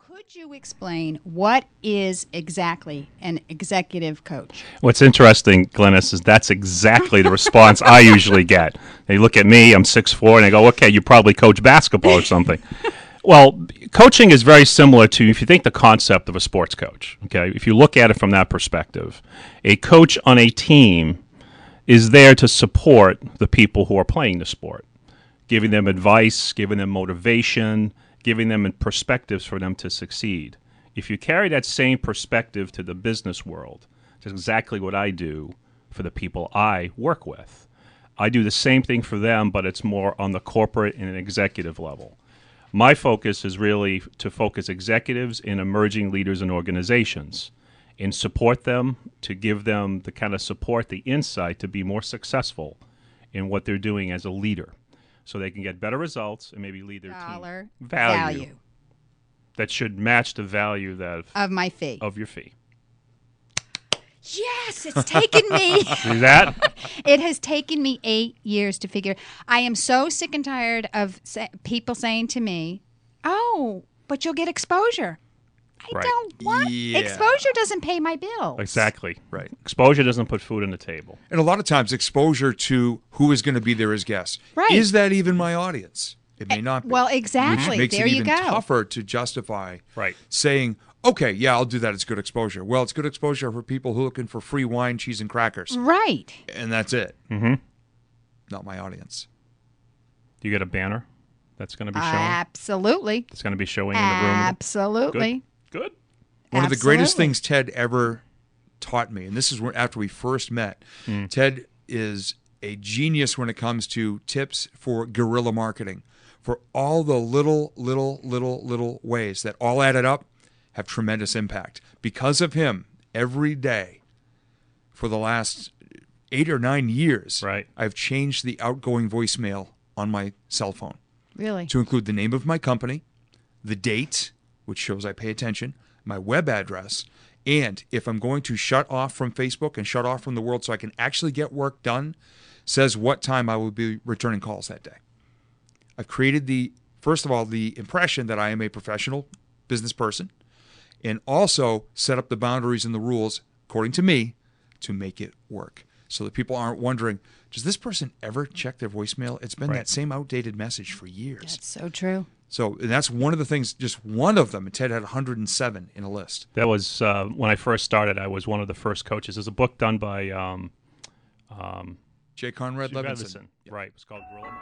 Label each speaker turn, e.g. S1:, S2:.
S1: Could you explain what is exactly an executive coach?
S2: What's interesting, Glynis, is that's exactly the response I usually get. They look at me, I'm 6'4", and they go, okay, you probably coach basketball or something. Well, coaching is very similar to, if you think the concept of a sports coach, okay? If you look at it from that perspective, a coach on a team is there to support the people who are playing the sport, giving them advice, giving them motivation, giving them perspectives for them to succeed. If you carry that same perspective to the business world, that's exactly what I do for the people I work with. I do the same thing for them, but it's more on the corporate and an executive level. My focus is really to focus executives and emerging leaders in organizations and support them, to give them the kind of support, the insight to be more successful in what they're doing as a leader, so they can get better results and maybe lead their team. Value that should match the value of my fee. Of your fee.
S1: Yes, it's taken me.
S2: See that?
S1: It has taken me 8 years to figure. I am so sick and tired of people saying to me, "Oh, but you'll get exposure." I don't want exposure. Doesn't pay my bills.
S2: Exactly. Right. Exposure doesn't put food on the table.
S3: And a lot of times, exposure to who is going to be there as guests.
S1: Right.
S3: Is that even my audience? It may not be.
S1: Well, exactly.
S3: Which makes
S1: there
S3: it
S1: you
S3: even
S1: go.
S3: tougher to justify saying, okay, yeah, I'll do that. It's good exposure. Well, it's good exposure for people who are looking for free wine, cheese, and crackers.
S1: Right.
S3: And that's it.
S2: Mm-hmm.
S3: Not my audience.
S2: Do you get a banner that's going to be showing?
S1: Absolutely.
S2: It's going to be showing in the room.
S1: Absolutely.
S2: Good.
S3: One of the greatest things Ted ever taught me, and this is after we first met, Ted is a genius when it comes to tips for guerrilla marketing, for all the little ways that all added up have tremendous impact. Because of him, every day for the last 8 or 9 years, I've changed the outgoing voicemail on my cell phone.
S1: Really?
S3: To include the name of my company, the date, which shows I pay attention, my web address, and if I'm going to shut off from Facebook and shut off from the world so I can actually get work done, says what time I will be returning calls that day. I've created first of all, the impression that I am a professional business person, and also set up the boundaries and the rules, according to me, to make it work. So that people aren't wondering, does this person ever check their voicemail? It's been that same outdated message for years.
S1: That's so true.
S3: So that's one of the things, just one of them. And Ted had 107 in a list.
S2: That was, when I first started, I was one of the first coaches. There's a book done by
S3: J. Conrad Levinson.
S2: Right. It's called Gorilla.